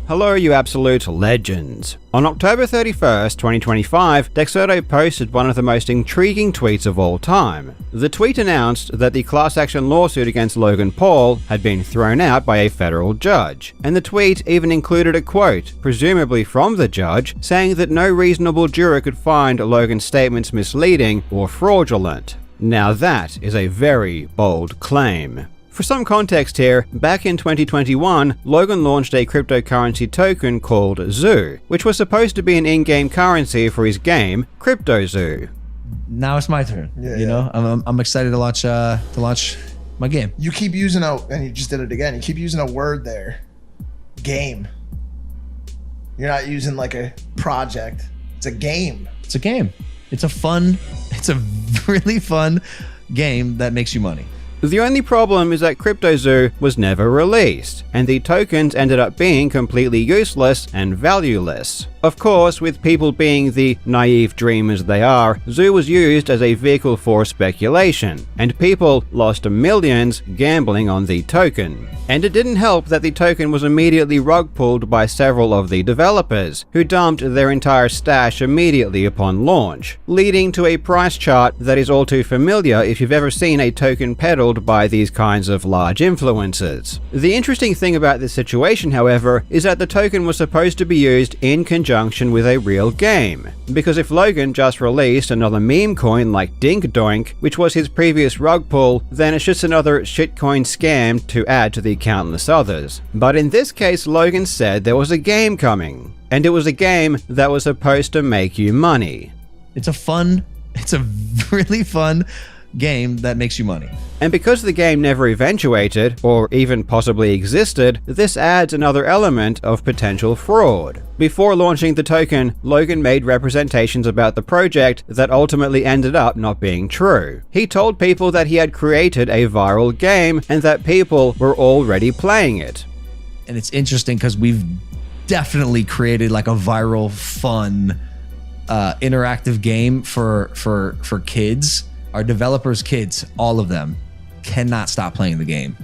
Hello, you absolute legends. On October 31st, 2025, Dexerto posted one of the most intriguing tweets of all time. The tweet announced that the class action lawsuit against Logan Paul had been thrown out by a federal judge, and the tweet even included a quote, presumably from the judge, saying that no reasonable juror could find Logan's statements misleading or fraudulent. Now that is a very bold claim. For some context here, back in 2021, Logan launched a cryptocurrency token called Zoo, which was supposed to be an in-game currency for his game, CryptoZoo. Now it's my turn. You know, I'm excited to launch my game. You keep using and you just did it again. You keep using a word there, game. You're not using like a project. It's a game. It's a game. It's a really fun game that makes you money. The only problem is that CryptoZoo was never released, and the tokens ended up being completely useless and valueless. Of course, with people being the naive dreamers they are, Zoo was used as a vehicle for speculation, and people lost millions gambling on the token. And it didn't help that the token was immediately rug pulled by several of the developers, who dumped their entire stash immediately upon launch, leading to a price chart that is all too familiar if you've ever seen a token peddled by these kinds of large influencers. The interesting thing about this situation, however, is that the token was supposed to be used in conjunction with a real game. Because if Logan just released another meme coin like Dink Doink, which was his previous rug pull, then it's just another shitcoin scam to add to the countless others. But in this case, Logan said there was a game coming, and it was a game that was supposed to make you money. It's a really fun game that makes you money. And because the game never eventuated, or even possibly existed, this adds another element of potential fraud. Before launching the token, Logan made representations about the project that ultimately ended up not being true. He told people that he had created a viral game and that people were already playing it. And it's interesting because we've definitely created like a viral, fun, interactive game for kids. Our developers' kids, all of them, cannot stop playing the game.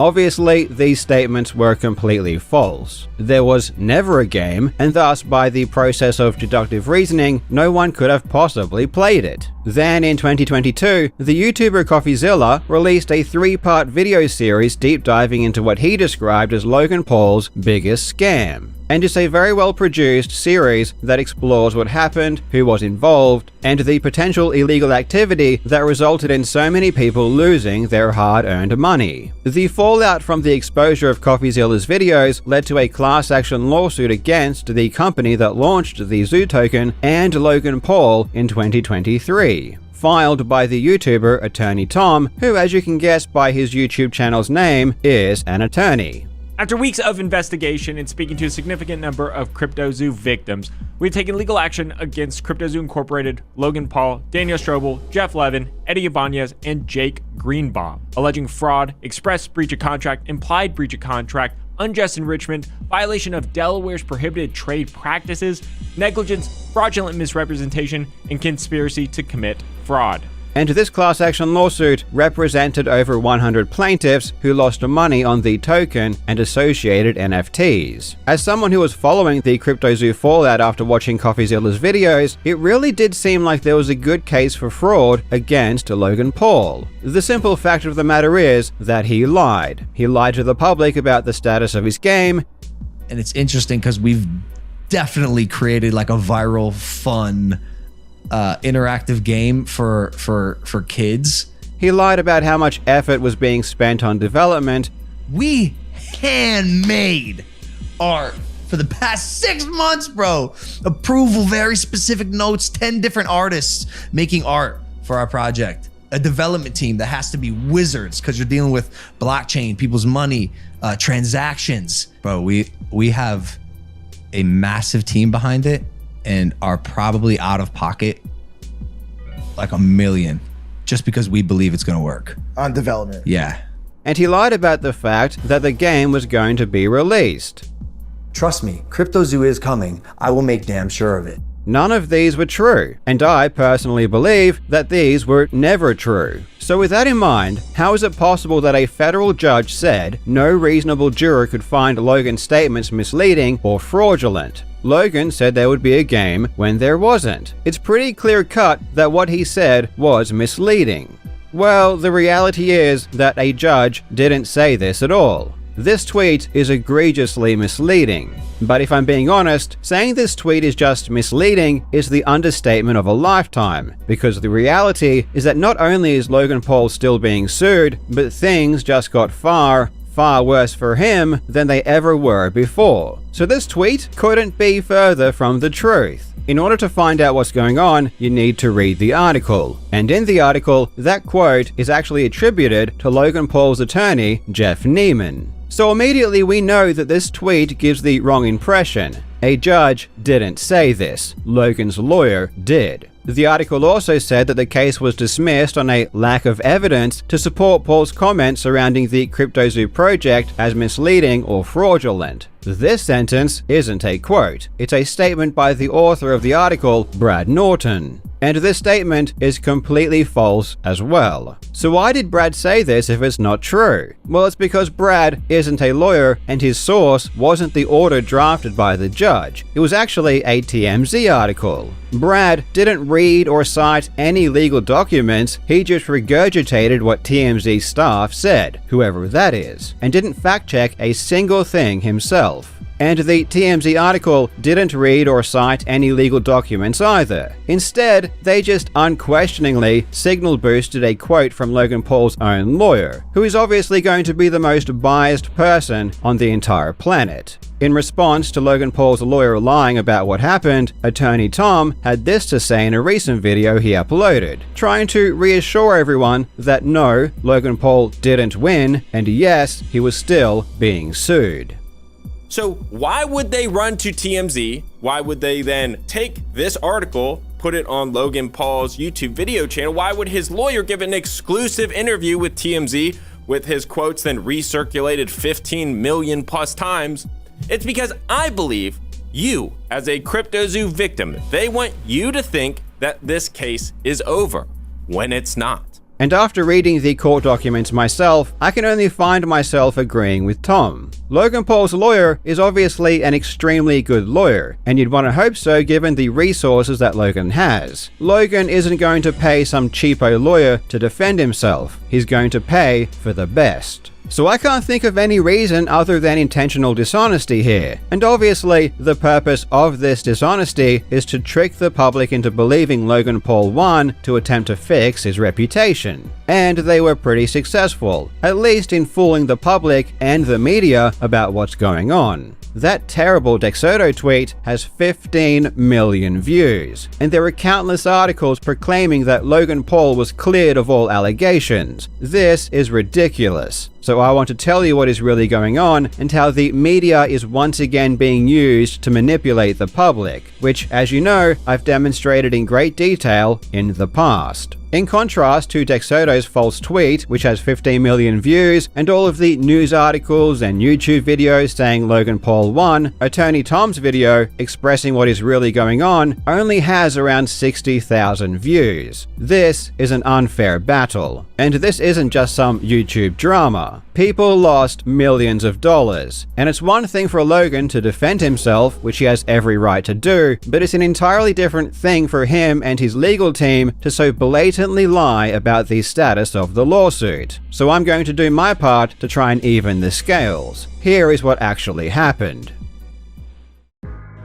Obviously, these statements were completely false. There was never a game, and thus, by the process of deductive reasoning, no one could have possibly played it. Then, in 2022, the YouTuber CryptoZoo released a 3-part video series deep diving into what he described as Logan Paul's biggest scam. And it's a very well produced series that explores what happened, who was involved, and the potential illegal activity that resulted in so many people losing their hard-earned money. The fallout from the exposure of CryptoZoo's videos led to a class action lawsuit against the company that launched the Zoo token and Logan Paul in 2023. Filed by the YouTuber Attorney Tom, who, as you can guess by his YouTube channel's name, is an attorney. After weeks of investigation and speaking to a significant number of CryptoZoo victims, we've taken legal action against CryptoZoo Incorporated, Logan Paul, Daniel Strobel, Jeff Levin, Eddie Ibanez, and Jake Greenbaum, alleging fraud, express breach of contract, implied breach of contract, unjust enrichment, violation of Delaware's prohibited trade practices, negligence, fraudulent misrepresentation, and conspiracy to commit fraud. And this class action lawsuit represented over 100 plaintiffs who lost money on the token and associated NFTs. As someone who was following the CryptoZoo fallout after watching CryptoZoo's videos, it really did seem like there was a good case for fraud against Logan Paul. The simple fact of the matter is that he lied. He lied to the public about the status of his game. And it's interesting because we've definitely created like a viral, fun, interactive game for kids. He lied about how much effort was being spent on development. We handmade art for the past 6 months, bro. Approval, very specific notes, 10 different artists making art for our project. A development team that has to be wizards because you're dealing with blockchain, people's money, transactions. Bro, we have a massive team behind it and are probably out of pocket like $1 million just because we believe it's gonna work. On development. Yeah. And he lied about the fact that the game was going to be released. Trust me, CryptoZoo is coming. I will make damn sure of it. None of these were true, and I personally believe that these were never true. So with that in mind, how is it possible that a federal judge said no reasonable juror could find Logan's statements misleading or fraudulent? Logan said there would be a game when there wasn't. It's pretty clear-cut that what he said was misleading. Well, the reality is that a judge didn't say this at all. This tweet is egregiously misleading. But if I'm being honest, saying this tweet is just misleading is the understatement of a lifetime, because the reality is that not only is Logan Paul still being sued, but things just got far worse for him than they ever were before. So this tweet couldn't be further from the truth. In order to find out what's going on, you need to read the article. And in the article, that quote is actually attributed to Logan Paul's attorney, Jeff Neiman. So immediately we know that this tweet gives the wrong impression. A judge didn't say this. Logan's lawyer did. The article also said that the case was dismissed on a lack of evidence to support Paul's comments surrounding the CryptoZoo project as misleading or fraudulent. This sentence isn't a quote. It's a statement by the author of the article, Brad Norton. And this statement is completely false as well. So why did Brad say this if it's not true? Well, it's because Brad isn't a lawyer and his source wasn't the order drafted by the judge. It was actually a TMZ article. Brad didn't read or cite any legal documents, he just regurgitated what TMZ staff said, whoever that is, and didn't fact check a single thing himself. And the TMZ article didn't read or cite any legal documents either. Instead, they just unquestioningly signal boosted a quote from Logan Paul's own lawyer, who is obviously going to be the most biased person on the entire planet. In response to Logan Paul's lawyer lying about what happened, attorney Tom had this to say in a recent video he uploaded, trying to reassure everyone that no, Logan Paul didn't win, and yes, he was still being sued. So why would they run to TMZ? Why would they then take this article, put it on Logan Paul's YouTube video channel? Why would his lawyer give an exclusive interview with TMZ with his quotes then recirculated 15 million plus times? It's because I believe you, as a CryptoZoo victim, they want you to think that this case is over, when it's not. And after reading the court documents myself, I can only find myself agreeing with Tom. Logan Paul's lawyer is obviously an extremely good lawyer, and you'd want to hope so given the resources that Logan has. Logan isn't going to pay some cheapo lawyer to defend himself, he's going to pay for the best. So I can't think of any reason other than intentional dishonesty here. And obviously, the purpose of this dishonesty is to trick the public into believing Logan Paul won to attempt to fix his reputation. And they were pretty successful, at least in fooling the public and the media about what's going on. That terrible DexSoto tweet has 15 million views, and there are countless articles proclaiming that Logan Paul was cleared of all allegations. This is ridiculous. So I want to tell you what is really going on and how the media is once again being used to manipulate the public, which, as you know, I've demonstrated in great detail in the past. In contrast to DexSoto's false tweet, which has 15 million views, and all of the news articles and YouTube videos saying Logan Paul won, attorney Tom's video expressing what is really going on only has around 60,000 views. This is an unfair battle. And this isn't just some YouTube drama. People lost millions of dollars. And it's one thing for Logan to defend himself, which he has every right to do, but it's an entirely different thing for him and his legal team to so blatantly lie about the status of the lawsuit. So I'm going to do my part to try and even the scales. Here is what actually happened.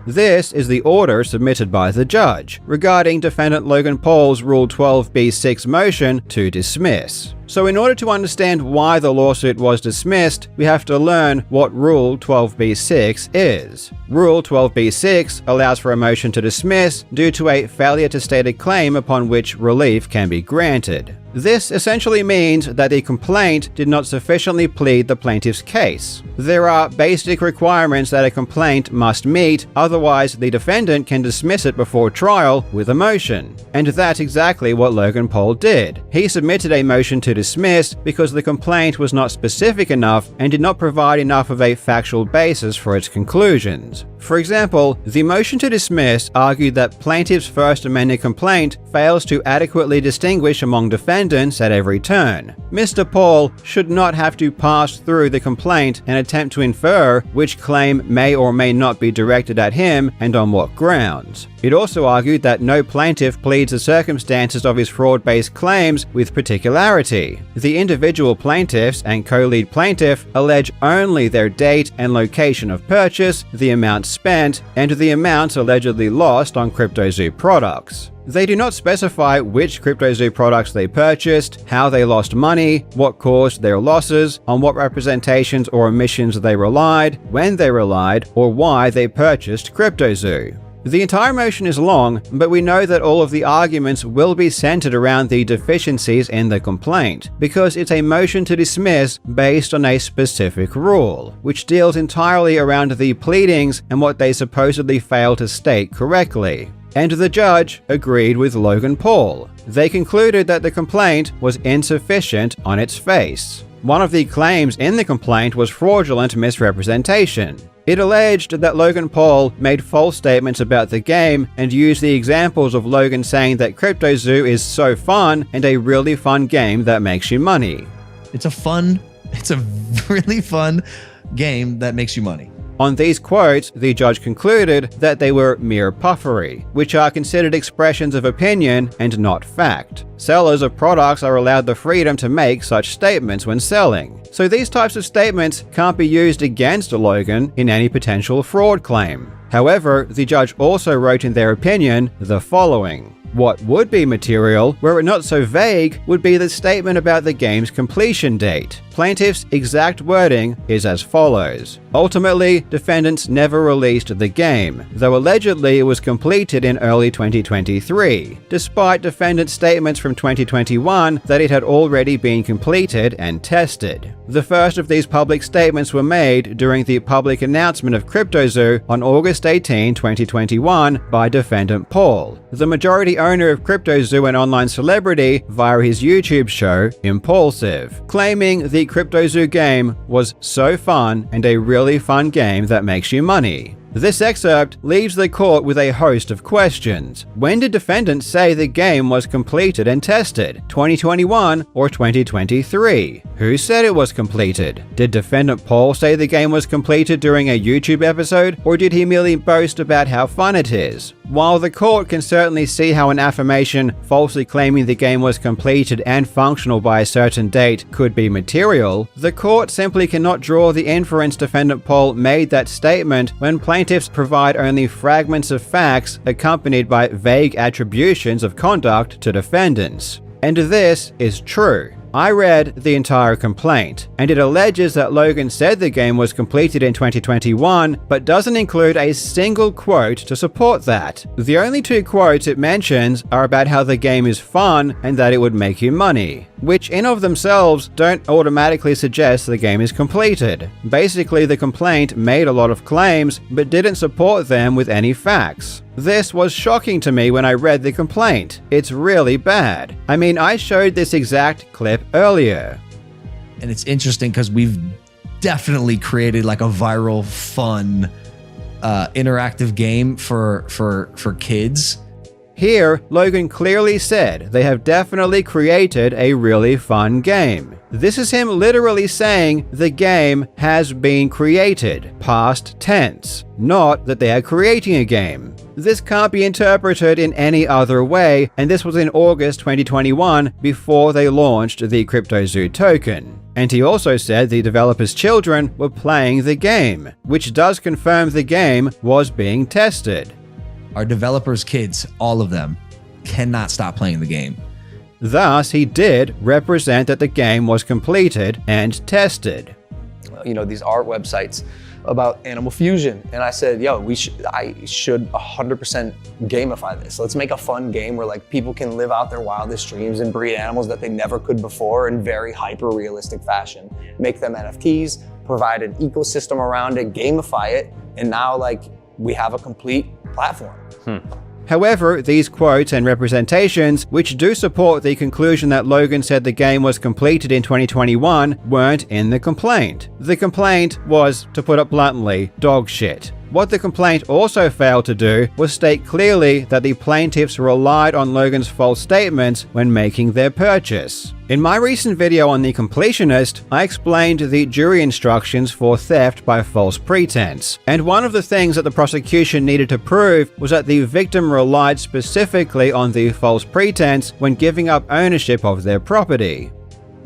This is the order submitted by the judge regarding defendant Logan Paul's Rule 12b-6 motion to dismiss. So in order to understand why the lawsuit was dismissed, we have to learn what Rule 12b-6 is. Rule 12b-6 allows for a motion to dismiss due to a failure to state a claim upon which relief can be granted. This essentially means that the complaint did not sufficiently plead the plaintiff's case. There are basic requirements that a complaint must meet, otherwise the defendant can dismiss it before trial with a motion. And that's exactly what Logan Paul did. He submitted a motion to dismiss because the complaint was not specific enough and did not provide enough of a factual basis for its conclusions. For example, the motion to dismiss argued that plaintiff's first amended complaint fails to adequately distinguish among defendants at every turn. Mr. Paul should not have to pass through the complaint and attempt to infer which claim may or may not be directed at him and on what grounds. It also argued that no plaintiff pleads the circumstances of his fraud-based claims with particularity. The individual plaintiffs and co-lead plaintiff allege only their date and location of purchase, the amount spent, and the amounts allegedly lost on CryptoZoo products. They do not specify which CryptoZoo products they purchased, how they lost money, what caused their losses, on what representations or omissions they relied, when they relied, or why they purchased CryptoZoo. The entire motion is long, but we know that all of the arguments will be centered around the deficiencies in the complaint, because it's a motion to dismiss based on a specific rule, which deals entirely around the pleadings and what they supposedly fail to state correctly. And the judge agreed with Logan Paul. They concluded that the complaint was insufficient on its face. One of the claims in the complaint was fraudulent misrepresentation. It alleged that Logan Paul made false statements about the game and used the examples of Logan saying that CryptoZoo is so fun and a really fun game that makes you money. It's a really fun game that makes you money. On these quotes, the judge concluded that they were mere puffery, which are considered expressions of opinion and not fact. Sellers of products are allowed the freedom to make such statements when selling, so these types of statements can't be used against Logan in any potential fraud claim. However, the judge also wrote in their opinion the following. What would be material, were it not so vague, would be the statement about the game's completion date. Plaintiff's exact wording is as follows. Ultimately, defendants never released the game, though allegedly it was completed in early 2023, despite defendants' statements from 2021 that it had already been completed and tested. The first of these public statements were made during the public announcement of CryptoZoo on August 18, 2021 by defendant Paul, the majority owner of CryptoZoo and online celebrity, via his YouTube show, Impulsive, claiming the CryptoZoo game was so fun and a really fun game that makes you money. This excerpt leaves the court with a host of questions. When did defendants say the game was completed and tested? 2021 or 2023? Who said it was completed? Did defendant Paul say the game was completed during a YouTube episode, or did he merely boast about how fun it is? While the court can certainly see how an affirmation falsely claiming the game was completed and functional by a certain date could be material, the court simply cannot draw the inference defendant Paul made that statement when plaintiffs provide only fragments of facts accompanied by vague attributions of conduct to defendants. And this is true. I read the entire complaint, and it alleges that Logan said the game was completed in 2021, but doesn't include a single quote to support that. The only two quotes it mentions are about how the game is fun and that it would make you money, which in of themselves don't automatically suggest the game is completed. Basically, the complaint made a lot of claims, but didn't support them with any facts. This was shocking to me when I read the complaint. It's really bad. I mean, I showed this exact clip earlier. And it's interesting because we've definitely created like a viral, fun, interactive game for kids. Here, Logan clearly said they have definitely created a really fun game. This is him literally saying the game has been created, past tense, not that they are creating a game. This can't be interpreted in any other way, and this was in August 2021 before they launched the CryptoZoo token. And he also said the developers' children were playing the game, which does confirm the game was being tested. Our developers' kids, all of them, cannot stop playing the game. Thus, he did represent that the game was completed and tested. You know, these art websites about Animal Fusion, and I said, yo, I should 100% gamify this. Let's make a fun game where like people can live out their wildest dreams and breed animals that they never could before in very hyper-realistic fashion. Make them NFTs, provide an ecosystem around it, gamify it, and now like we have a complete platform. However, these quotes and representations, which do support the conclusion that Logan said the game was completed in 2021, weren't in the complaint. The complaint was, to put it bluntly, dog shit. What the complaint also failed to do was state clearly that the plaintiffs relied on Logan's false statements when making their purchase. In my recent video on The Completionist, I explained the jury instructions for theft by false pretense, and one of the things that the prosecution needed to prove was that the victim relied specifically on the false pretense when giving up ownership of their property.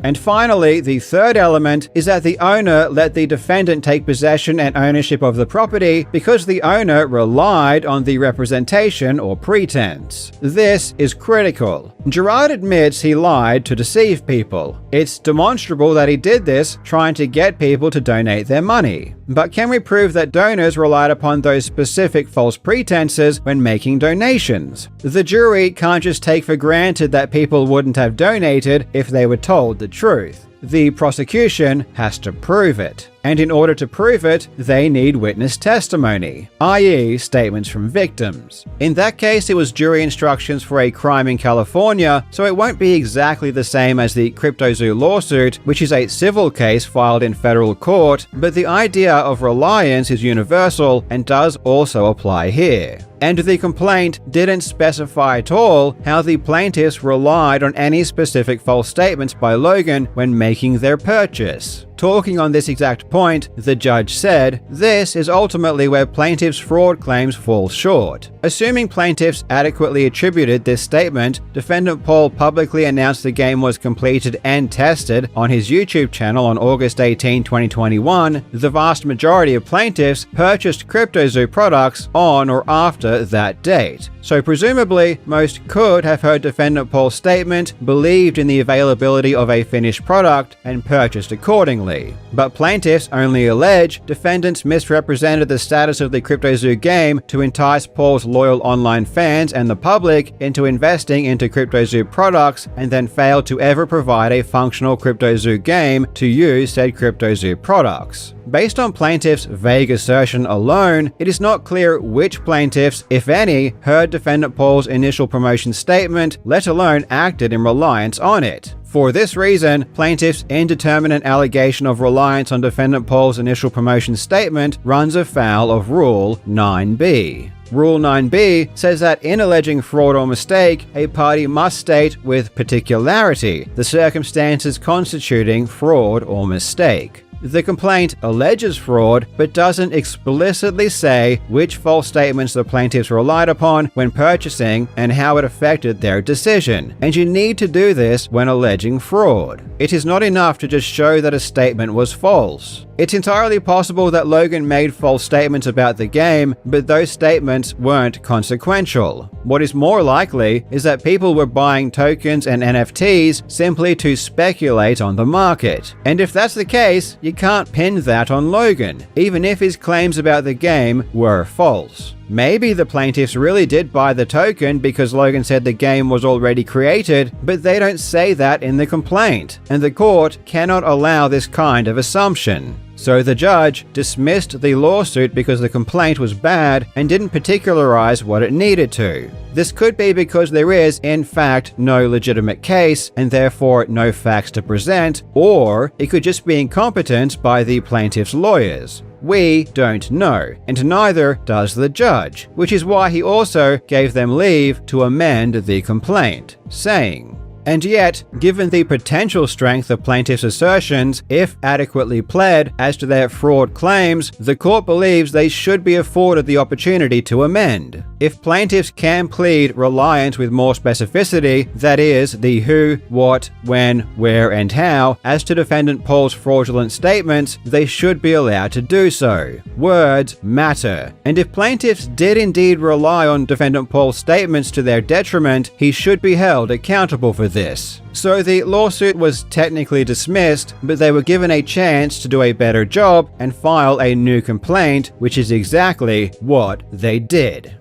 And finally, the third element is that the owner let the defendant take possession and ownership of the property because the owner relied on the representation or pretense. This is critical. Gerard admits he lied to deceive people. It's demonstrable that he did this trying to get people to donate their money. But can we prove that donors relied upon those specific false pretenses when making donations? The jury can't just take for granted that people wouldn't have donated if they were told the truth. The prosecution has to prove it. And in order to prove it, they need witness testimony, i.e. statements from victims. In that case, it was jury instructions for a crime in California, so it won't be exactly the same as the CryptoZoo lawsuit, which is a civil case filed in federal court, but the idea of reliance is universal and does also apply here. And the complaint didn't specify at all how the plaintiffs relied on any specific false statements by Logan when making their purchase. Talking on this exact point, the judge said, "This is ultimately where plaintiffs' fraud claims fall short. Assuming plaintiffs adequately attributed this statement, defendant Paul publicly announced the game was completed and tested on his YouTube channel on August 18, 2021. The vast majority of plaintiffs purchased CryptoZoo products on or after that date. So presumably, most could have heard defendant Paul's statement, believed in the availability of a finished product, and purchased accordingly. But plaintiffs only allege defendants misrepresented the status of the CryptoZoo game to entice Paul's loyal online fans and the public into investing into CryptoZoo products and then failed to ever provide a functional CryptoZoo game to use said CryptoZoo products. Based on plaintiffs' vague assertion alone, it is not clear which plaintiffs, if any, heard defendant Paul's initial promotion statement, let alone acted in reliance on it. For this reason, plaintiffs' indeterminate allegation of reliance on defendant Paul's initial promotion statement runs afoul of Rule 9b. Rule 9b says that in alleging fraud or mistake, a party must state with particularity the circumstances constituting fraud or mistake. The complaint alleges fraud, but doesn't explicitly say which false statements the plaintiffs relied upon when purchasing and how it affected their decision, and you need to do this when alleging fraud. It is not enough to just show that a statement was false. It's entirely possible that Logan made false statements about the game, but those statements weren't consequential. What is more likely is that people were buying tokens and NFTs simply to speculate on the market. And if that's the case, you can't pin that on Logan, even if his claims about the game were false. Maybe the plaintiffs really did buy the token because Logan said the game was already created, but they don't say that in the complaint, and the court cannot allow this kind of assumption. So the judge dismissed the lawsuit because the complaint was bad and didn't particularize what it needed to. This could be because there is, in fact, no legitimate case and therefore no facts to present, or it could just be incompetence by the plaintiff's lawyers. We don't know, and neither does the judge, which is why he also gave them leave to amend the complaint, saying, "And yet, given the potential strength of plaintiffs' assertions, if adequately pled as to their fraud claims, the court believes they should be afforded the opportunity to amend. If plaintiffs can plead reliance with more specificity, that is, the who, what, when, where, and how, as to defendant Paul's fraudulent statements, they should be allowed to do so. Words matter. And if plaintiffs did indeed rely on defendant Paul's statements to their detriment, he should be held accountable for this." So the lawsuit was technically dismissed, but they were given a chance to do a better job and file a new complaint, which is exactly what they did.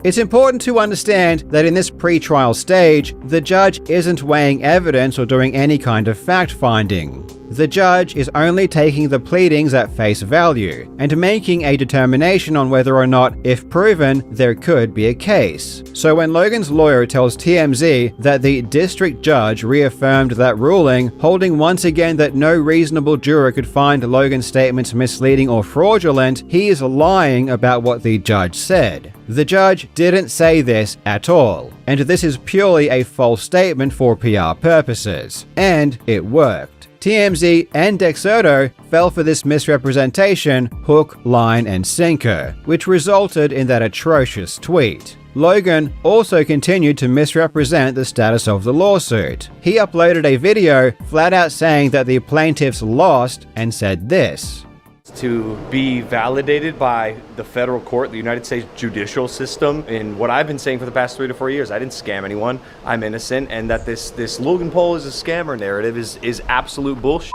It's important to understand that in this pre-trial stage, the judge isn't weighing evidence or doing any kind of fact-finding. The judge is only taking the pleadings at face value and making a determination on whether or not, if proven, there could be a case. So when Logan's lawyer tells TMZ that the district judge reaffirmed that ruling, holding once again that no reasonable juror could find Logan's statements misleading or fraudulent, he is lying about what the judge said. The judge didn't say this at all, and this is purely a false statement for PR purposes. And it worked. TMZ and Dexerto fell for this misrepresentation hook, line, and sinker, which resulted in that atrocious tweet. Logan also continued to misrepresent the status of the lawsuit. He uploaded a video flat out saying that the plaintiffs lost and said this: to be validated by the federal court, the United States judicial system, in what I've been saying for the past 3 to 4 years. I didn't scam anyone. I'm innocent, and that this Logan Paul is a scammer narrative is absolute bullshit.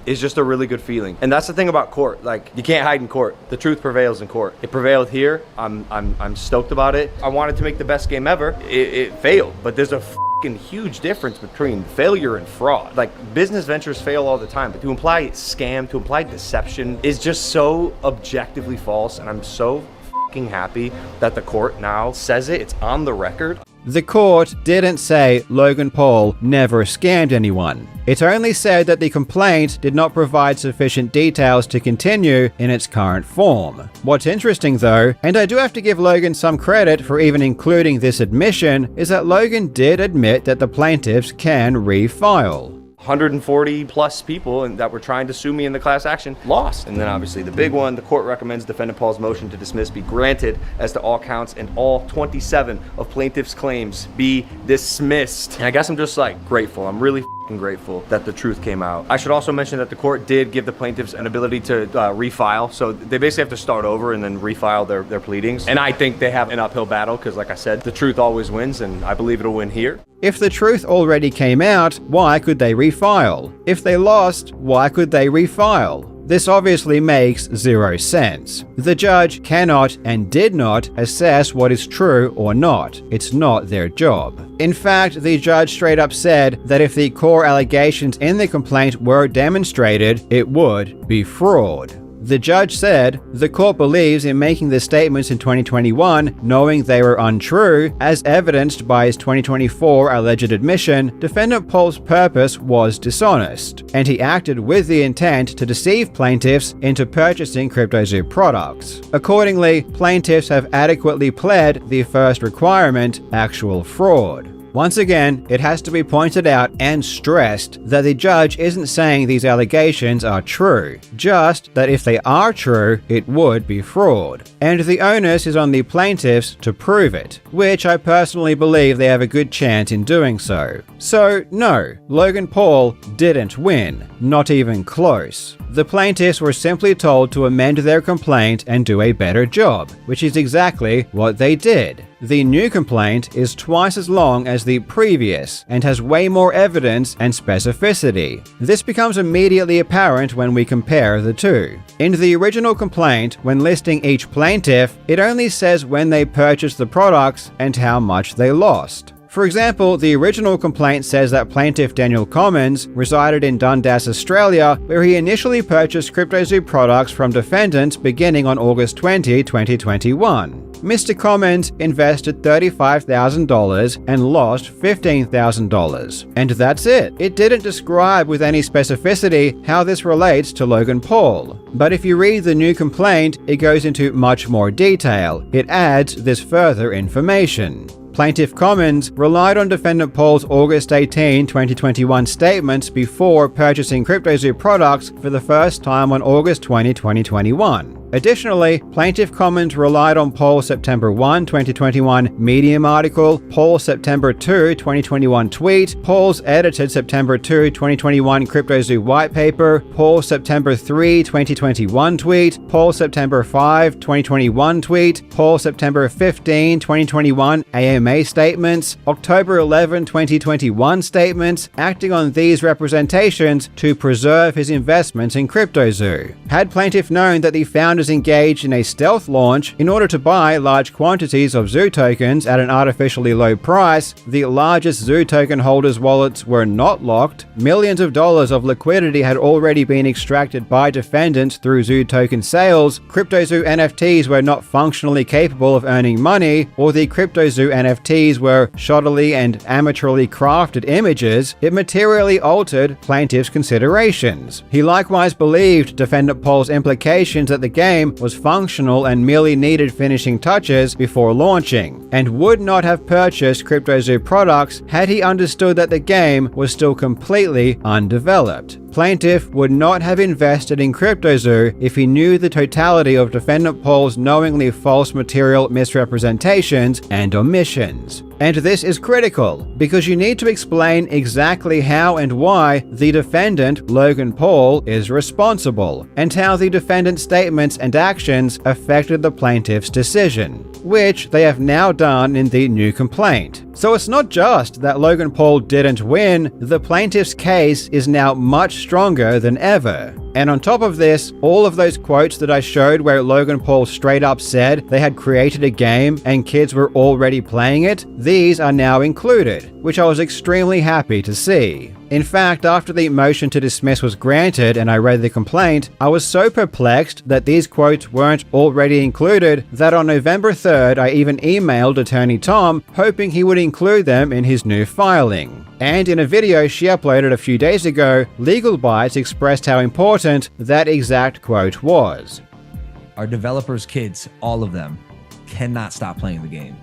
Is just a really good feeling. And that's the thing about court. Like, you can't hide in court. The truth prevails in court. It prevailed here. I'm stoked about it. I wanted to make the best game ever. It failed, but there's a huge difference between failure and fraud. Like, business ventures fail all the time, but to imply scam, to imply deception is just so objectively false, and I'm so happy that the court now says it. It's on the record. The court didn't say Logan Paul never scammed anyone. It only said that the complaint did not provide sufficient details to continue in its current form. What's interesting though, and I do have to give Logan some credit for even including this admission, is that Logan did admit that the plaintiffs can refile. 140 plus people that were trying to sue me in the class action lost. And then obviously the big one, the court recommends defendant Paul's motion to dismiss be granted as to all counts and all 27 of plaintiff's claims be dismissed. And I guess I'm just like grateful. I'm really grateful that the truth came out. I should also mention that the court did give the plaintiffs an ability to refile. So they basically have to start over and then refile their pleadings. And I think they have an uphill battle because, like I said, the truth always wins, and I believe it'll win here. If the truth already came out, why could they refile? If they lost, why could they refile? This obviously makes zero sense. The judge cannot and did not assess what is true or not. It's not their job. In fact, the judge straight up said that if the core allegations in the complaint were demonstrated, it would be fraud. The judge said, the court believes in making the statements in 2021, knowing they were untrue, as evidenced by his 2024 alleged admission, defendant Paul's purpose was dishonest, and he acted with the intent to deceive plaintiffs into purchasing CryptoZoo products. Accordingly, plaintiffs have adequately pled the first requirement, actual fraud. Once again, it has to be pointed out and stressed that the judge isn't saying these allegations are true, just that if they are true, it would be fraud. And the onus is on the plaintiffs to prove it, which I personally believe they have a good chance in doing so. So no, Logan Paul didn't win, not even close. The plaintiffs were simply told to amend their complaint and do a better job, which is exactly what they did. The new complaint is twice as long as the previous and has way more evidence and specificity. This becomes immediately apparent when we compare the two. In the original complaint, when listing each plaintiff, it only says when they purchased the products and how much they lost. For example, the original complaint says that plaintiff Daniel Commons resided in Dundas, Australia, where he initially purchased CryptoZoo products from defendants beginning on August 20, 2021. Mr. Commons invested $35,000 and lost $15,000. And that's it. It didn't describe with any specificity how this relates to Logan Paul. But if you read the new complaint, it goes into much more detail. It adds this further information. Plaintiff Commons relied on defendant Paul's August 18, 2021 statements before purchasing CryptoZoo products for the first time on August 20, 2021. Additionally, Plaintiff Commons relied on Paul's September 1, 2021 Medium article, Paul's September 2, 2021 tweet, Paul's edited September 2, 2021 CryptoZoo white paper, Paul's September 3, 2021 tweet, Paul's September 5, 2021 tweet, Paul's September 15, 2021 AMA statements, October 11, 2021 statements, acting on these representations to preserve his investments in CryptoZoo. Had plaintiff known that the founder founders engaged in a stealth launch in order to buy large quantities of Zoo tokens at an artificially low price. The largest Zoo token holders' wallets were not locked. Millions of dollars of liquidity had already been extracted by defendants through Zoo token sales. CryptoZoo NFTs were not functionally capable of earning money, or the CryptoZoo NFTs were shoddily and amateurly crafted images. It materially altered plaintiff's considerations. He likewise believed defendant Paul's implications that the game was functional and merely needed finishing touches before launching, and would not have purchased CryptoZoo products had he understood that the game was still completely undeveloped. Plaintiff would not have invested in CryptoZoo if he knew the totality of defendant Paul's knowingly false material misrepresentations and omissions. And this is critical, because you need to explain exactly how and why the defendant, Logan Paul, is responsible, and how the defendant's statements and actions affected the plaintiff's decision, which they have now done in the new complaint. So it's not just that Logan Paul didn't win, the plaintiff's case is now much stronger than ever. And on top of this, all of those quotes that I showed where Logan Paul straight up said they had created a game and kids were already playing it, these are now included, which I was extremely happy to see. In fact, after the motion to dismiss was granted and I read the complaint, I was so perplexed that these quotes weren't already included that on November 3rd I even emailed attorney Tom hoping he would include them in his new filing. And in a video she uploaded a few days ago, Legal Bytes expressed how important that exact quote was. Our developers' kids, all of them, cannot stop playing the game.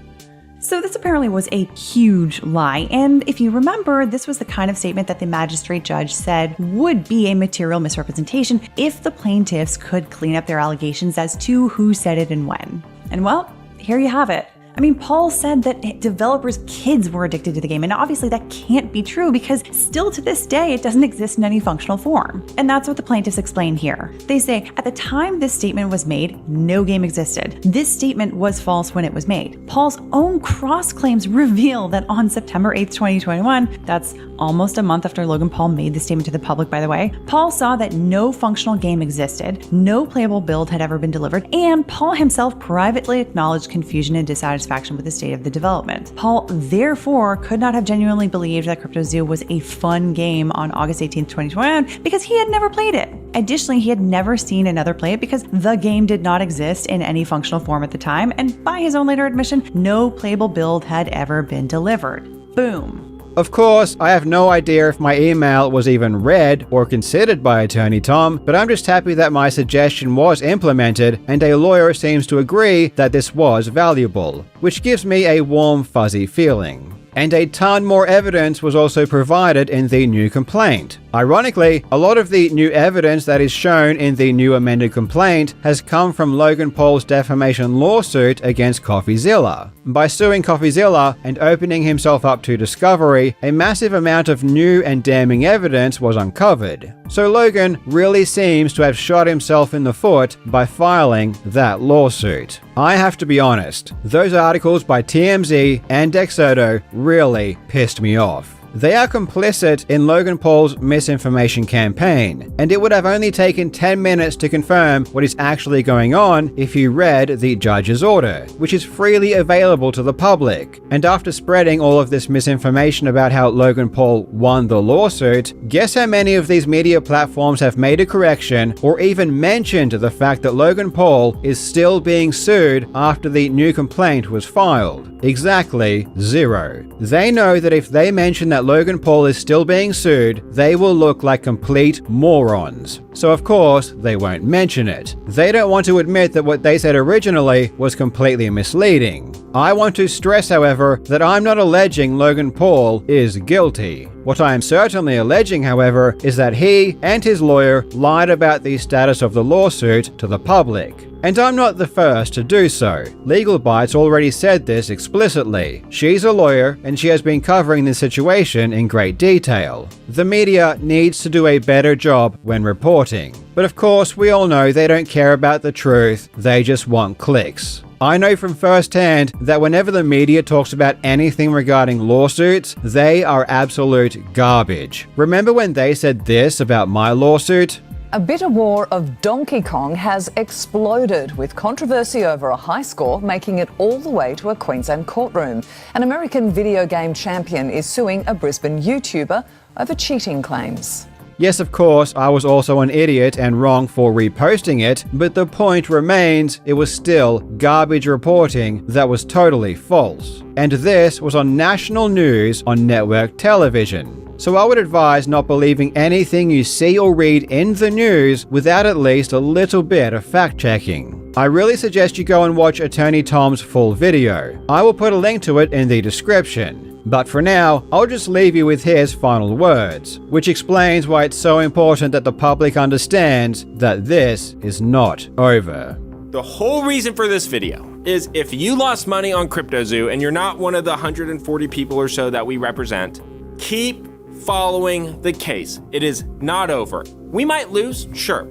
So this apparently was a huge lie, and if you remember, this was the kind of statement that the magistrate judge said would be a material misrepresentation if the plaintiffs could clean up their allegations as to who said it and when. And well, here you have it. I mean, Paul said that developers' kids were addicted to the game, and obviously that can't be true because still to this day, it doesn't exist in any functional form. And that's what the plaintiffs explain here. They say, at the time this statement was made, no game existed. This statement was false when it was made. Paul's own cross-claims reveal that on September 8th, 2021, that's almost a month after Logan Paul made the statement to the public, by the way, Paul saw that no functional game existed, no playable build had ever been delivered, and Paul himself privately acknowledged confusion and dissatisfaction with the state of the development. Paul therefore could not have genuinely believed that CryptoZoo was a fun game on August 18th, 2021 because he had never played it. Additionally, he had never seen another play it because the game did not exist in any functional form at the time, and by his own later admission, no playable build had ever been delivered. Boom. Of course, I have no idea if my email was even read or considered by attorney Tom, but I'm just happy that my suggestion was implemented and a lawyer seems to agree that this was valuable, which gives me a warm, fuzzy feeling. And a ton more evidence was also provided in the new complaint. Ironically, a lot of the new evidence that is shown in the new amended complaint has come from Logan Paul's defamation lawsuit against CoffeeZilla. By suing CoffeeZilla and opening himself up to discovery, a massive amount of new and damning evidence was uncovered. So Logan really seems to have shot himself in the foot by filing that lawsuit. I have to be honest, those articles by TMZ and Dexoto really pissed me off. They are complicit in Logan Paul's misinformation campaign, and it would have only taken 10 minutes to confirm what is actually going on if you read the judge's order, which is freely available to the public. And after spreading all of this misinformation about how Logan Paul won the lawsuit, guess how many of these media platforms have made a correction or even mentioned the fact that Logan Paul is still being sued after the new complaint was filed? Exactly 0. They know that if they mention that Logan Paul is still being sued, they will look like complete morons. So of course, they won't mention it. They don't want to admit that what they said originally was completely misleading. I want to stress, however, that I'm not alleging Logan Paul is guilty. What I am certainly alleging, however, is that he and his lawyer lied about the status of the lawsuit to the public. And I'm not the first to do so. Legal Bytes already said this explicitly. She's a lawyer and she has been covering this situation in great detail. The media needs to do a better job when reporting. But of course, we all know they don't care about the truth, they just want clicks. I know from firsthand that whenever the media talks about anything regarding lawsuits, they are absolute garbage. Remember when they said this about my lawsuit? A bitter war of Donkey Kong has exploded, with controversy over a high score making it all the way to a Queensland courtroom. An American video game champion is suing a Brisbane YouTuber over cheating claims. Yes, of course, I was also an idiot and wrong for reposting it, but the point remains it was still garbage reporting that was totally false. And this was on national news on network television. So I would advise not believing anything you see or read in the news without at least a little bit of fact-checking. I really suggest you go and watch Attorney Tom's full video. I will put a link to it in the description. But for now, I'll just leave you with his final words, which explains why it's so important that the public understands that this is not over. The whole reason for this video is if you lost money on CryptoZoo and you're not one of the 140 people or so that we represent, keep following the case. It is not over. We might lose, sure.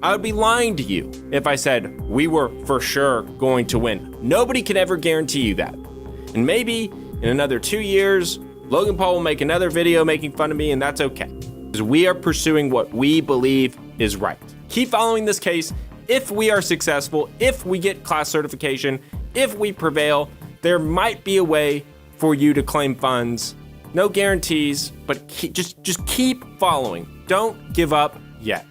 I would be lying to you if I said we were for sure going to win. Nobody can ever guarantee you that. And maybe in another 2 years, Logan Paul will make another video making fun of me, and that's okay. Because we are pursuing what we believe is right. Keep following this case. If we are successful, if we get class certification, if we prevail, there might be a way for you to claim funds. No guarantees, but just keep following. Don't give up yet.